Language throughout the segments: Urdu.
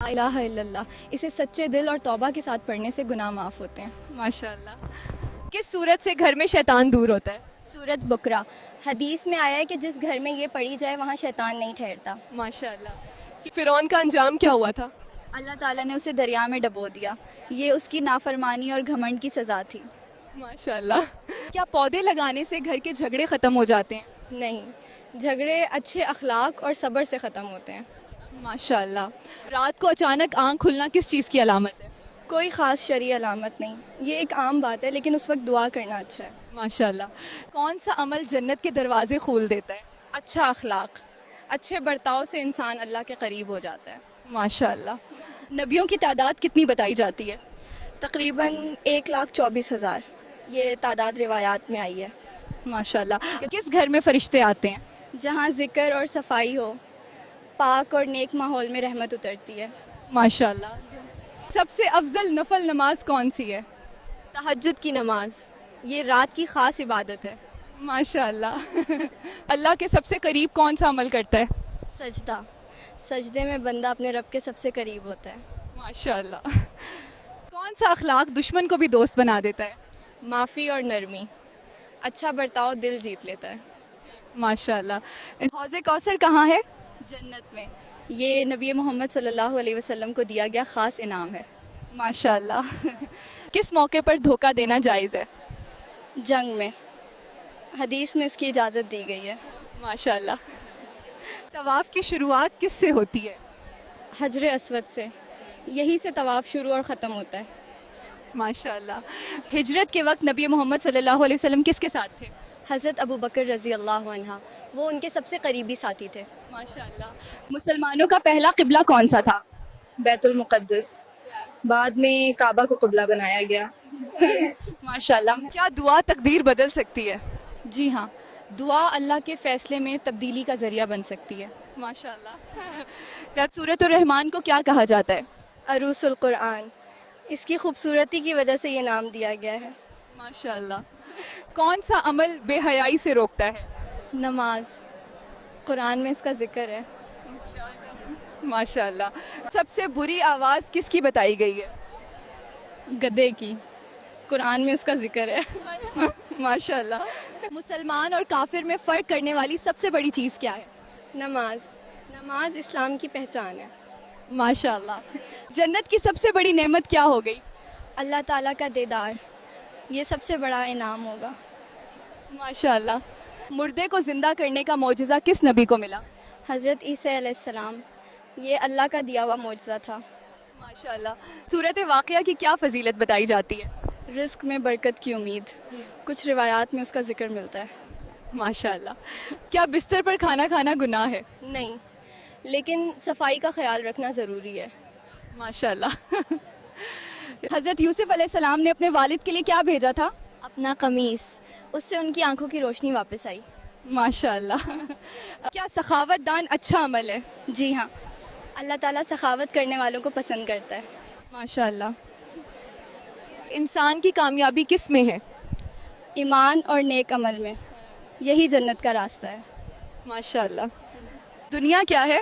الہ الا اللہ، اسے سچے دل اور توبہ کے ساتھ پڑھنے سے گناہ معاف ہوتے ہیں۔ ماشاء اللہ۔ کس صورت سے گھر میں شیطان دور ہوتا ہے؟ سورت بقرہ، حدیث میں آیا ہے کہ جس گھر میں یہ پڑھی جائے وہاں شیطان نہیں ٹھہرتا۔ ماشاء اللہ۔ کہ فرعون کا انجام کیا ہوا تھا؟ اللہ تعالیٰ نے اسے دریا میں ڈبو دیا، یہ اس کی نافرمانی اور گھمنڈ کی سزا تھی۔ ماشاء اللہ۔ کیا پودے لگانے سے گھر کے جھگڑے ختم ہو جاتے ہیں؟ نہیں، جھگڑے اچھے اخلاق اور صبر سے ختم ہوتے ہیں۔ ماشاء اللہ۔ رات کو اچانک آنکھ کھلنا کس چیز کی علامت ہے؟ کوئی خاص شرعی علامت نہیں، یہ ایک عام بات ہے، لیکن اس وقت دعا کرنا اچھا ہے۔ ماشاء اللہ۔ کون سا عمل جنت کے دروازے کھول دیتا ہے؟ اچھا اخلاق، اچھے برتاؤ سے انسان اللہ کے قریب ہو جاتا ہے۔ ماشاء اللہ۔ نبیوں کی تعداد کتنی بتائی جاتی ہے؟ تقریباً 1,24,000 یہ تعداد روایات میں آئی ہے۔ ماشاء اللہ۔ کس گھر میں فرشتے آتے ہیں؟ جہاں ذکر اور صفائی ہو، پاک اور نیک ماحول میں رحمت اترتی ہے۔ ماشاء اللہ۔ سب سے افضل نفل نماز کون سی ہے؟ تہجد کی نماز، یہ رات کی خاص عبادت ہے۔ ماشاء اللہ۔ اللہ کے سب سے قریب کون سا عمل کرتا ہے؟ سجدہ، سجدے میں بندہ اپنے رب کے سب سے قریب ہوتا ہے۔ ماشاء اللہ۔ کون سا اخلاق دشمن کو بھی دوست بنا دیتا ہے؟ معافی اور نرمی، اچھا برتاؤ دل جیت لیتا ہے۔ ماشاء اللہ۔ حوض کوثر کہاں ہے؟ جنت میں، یہ نبی محمد صلی اللہ علیہ وسلم کو دیا گیا خاص انعام ہے۔ ماشاء اللہ۔ کس موقع پر دھوکہ دینا جائز ہے؟ جنگ میں، حدیث میں اس کی اجازت دی گئی ہے۔ ماشاء اللہ۔ طواف کی شروعات کس سے ہوتی ہے؟ حجر اسود سے، یہی سے طواف شروع اور ختم ہوتا ہے۔ ماشاء اللہ۔ ہجرت کے وقت نبی محمد صلی اللہ علیہ وسلم کس کے ساتھ تھے؟ حضرت ابو بکر رضی اللہ عنہ، وہ ان کے سب سے قریبی ساتھی تھے۔ ماشاء اللہ۔ مسلمانوں کا پہلا قبلہ کون سا تھا؟ بیت المقدس، بعد میں کعبہ کو قبلہ بنایا گیا۔ ماشاء اللہ۔ کیا دعا تقدیر بدل سکتی ہے؟ جی ہاں، دعا اللہ کے فیصلے میں تبدیلی کا ذریعہ بن سکتی ہے۔ ماشاء اللہ۔ سورۃ الرحمن کو کیا کہا جاتا ہے؟ عروس القرآن، اس کی خوبصورتی کی وجہ سے یہ نام دیا گیا ہے۔ ماشاء اللہ۔ کون سا عمل بے حیائی سے روکتا ہے؟ نماز، قرآن میں اس کا ذکر ہے۔ ماشاء اللہ۔ سب سے بری آواز کس کی بتائی گئی ہے؟ گدھے کی، قرآن میں اس کا ذکر ہے۔ ماشاء اللہ۔ مسلمان اور کافر میں فرق کرنے والی سب سے بڑی چیز کیا ہے؟ نماز، نماز اسلام کی پہچان ہے۔ ماشاء اللہ۔ جنت کی سب سے بڑی نعمت کیا ہو گئی؟ اللہ تعالیٰ کا دیدار، یہ سب سے بڑا انعام ہوگا۔ ماشاء اللہ۔ مردے کو زندہ کرنے کا معجزہ کس نبی کو ملا؟ حضرت عیسیٰ علیہ السلام، یہ اللہ کا دیا ہوا معجزہ تھا۔ ماشاء اللہ۔ صورت واقعہ کی کیا فضیلت بتائی جاتی ہے؟ رزق میں برکت کی امید، کچھ روایات میں اس کا ذکر ملتا ہے۔ ماشاء اللہ۔ کیا بستر پر کھانا کھانا گناہ ہے؟ نہیں، لیکن صفائی کا خیال رکھنا ضروری ہے۔ ماشاء اللہ۔ حضرت یوسف علیہ السلام نے اپنے والد کے لیے کیا بھیجا تھا؟ اپنا قمیص، اس سے ان کی آنکھوں کی روشنی واپس آئی۔ ماشاء اللہ۔ کیا سخاوت دان اچھا عمل ہے؟ جی ہاں، اللہ تعالیٰ سخاوت کرنے والوں کو پسند کرتا ہے۔ ماشاء اللہ۔ انسان کی کامیابی کس میں ہے؟ ایمان اور نیک عمل میں، یہی جنت کا راستہ ہے۔ ماشاء اللہ۔ دنیا کیا ہے؟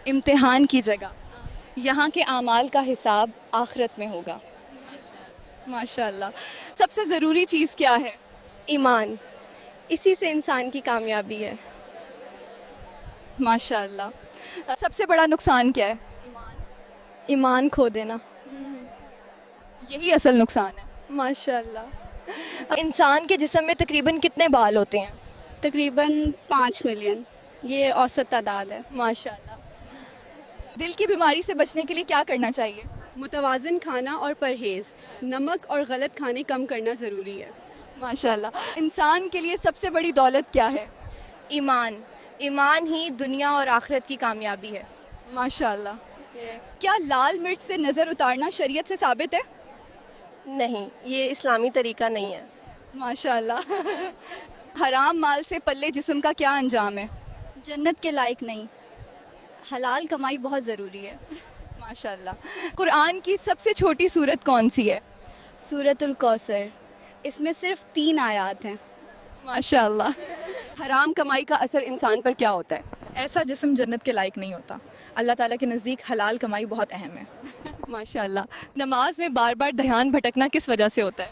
امتحان کی جگہ، یہاں کے اعمال کا حساب آخرت میں ہوگا۔ ماشاء اللہ۔ سب سے ضروری چیز کیا ہے؟ ایمان، اسی سے انسان کی کامیابی ہے۔ ماشاء اللہ۔ سب سے بڑا نقصان کیا ہے؟ ایمان کھو دینا۔ یہی اصل نقصان ہے۔ ماشاء اللہ۔ انسان کے جسم میں تقریباً کتنے بال ہوتے ہیں؟ تقریباً 5 ملین، یہ اوسط تعداد ہے۔ ماشاء اللہ۔ دل کی بیماری سے بچنے کے لیے کیا کرنا چاہیے؟ متوازن کھانا اور پرہیز، نمک اور غلط کھانے کم کرنا ضروری ہے۔ ماشاء اللہ۔ انسان کے لیے سب سے بڑی دولت کیا ہے؟ ایمان، ایمان ہی دنیا اور آخرت کی کامیابی ہے۔ ماشاء اللہ۔ کیا لال مرچ سے نظر اتارنا شریعت سے ثابت ہے؟ نہیں، یہ اسلامی طریقہ نہیں ہے۔ ماشاء اللہ۔ حرام مال سے پلے جسم کا کیا انجام ہے؟ جنت کے لائق نہیں، حلال کمائی بہت ضروری ہے۔ ماشاء اللہ۔ قرآن کی سب سے چھوٹی سورت کون سی ہے؟ سورۃ الکوثر، اس میں صرف 3 آیات ہیں۔ ماشاء اللہ۔ حرام کمائی کا اثر انسان پر کیا ہوتا ہے؟ ایسا جسم جنت کے لائق نہیں ہوتا۔ اللہ تعالیٰ کے نزدیک حلال کمائی بہت اہم ہے. ماشاءاللہ. نماز میں بار بار دھیان بھٹکنا کس وجہ سے ہوتا ہے؟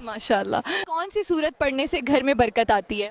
ماشاءاللہ. کون سی صورت پڑھنے سے گھر میں برکت آتی ہے؟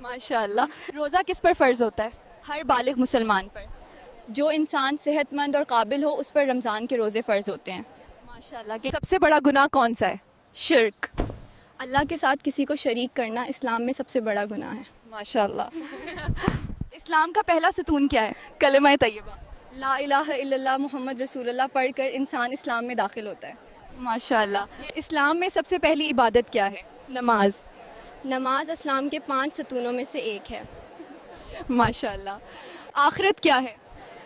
ماشاءاللہ. روزہ کس پر فرض ہوتا ہے؟ ہر بالغ مسلمان پر. جو انسان صحت مند اور قابل ہو اس پر رمضان کے روزے فرض ہوتے ہیں. ماشاءاللہ. کہ سب سے بڑا گناہ کون سا ہے؟ شرک. اللہ کے ساتھ کسی کو شریک کرنا اسلام میں سب سے بڑا گناہ ہے. ماشاءاللہ. اسلام کا پہلا ستون کیا ہے؟ کلمہ طیبہ. لا الہ الا اللہ محمد رسول اللہ پڑھ کر انسان اسلام میں داخل ہوتا ہے. ماشاءاللہ. اسلام میں سب سے پہلی عبادت کیا ہے؟ نماز. نماز اسلام کے 5 ستونوں میں سے ایک ہے. ماشاءاللہ. آخرت کیا ہے؟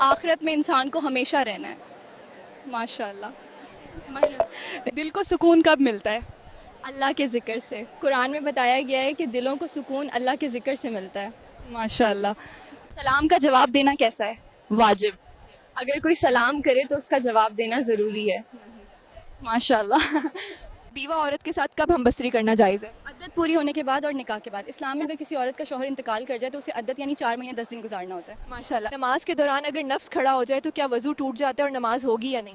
آخرت میں انسان کو ہمیشہ رہنا ہے. ماشاءاللہ. دل کو سکون کب ملتا ہے؟ اللہ کے ذکر سے. قرآن میں بتایا گیا ہے کہ دلوں کو سکون اللہ کے ذکر سے ملتا ہے. ماشاءاللہ. سلام کا جواب دینا کیسا ہے؟ واجب. اگر کوئی سلام کرے تو اس کا جواب دینا ضروری ہے. ماشاءاللہ. بیوہ عورت کے ساتھ کب ہم بستری کرنا جائز ہے؟ عدت پوری ہونے کے بعد اور نکاح کے بعد. اسلام میں اگر کسی عورت کا شوہر انتقال کر جائے تو اسے عدت یعنی 4 مہینے 10 دن گزارنا ہوتا ہے. ماشاءاللہ. نماز کے دوران اگر نفس کھڑا ہو جائے تو کیا وضو ٹوٹ جاتا ہے اور نماز ہوگی یا نہیں؟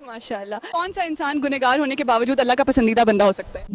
ماشاءاللہ. کون سا انسان گنہگار ہونے کے باوجود اللہ کا پسندیدہ بندہ ہو سکتا ہے؟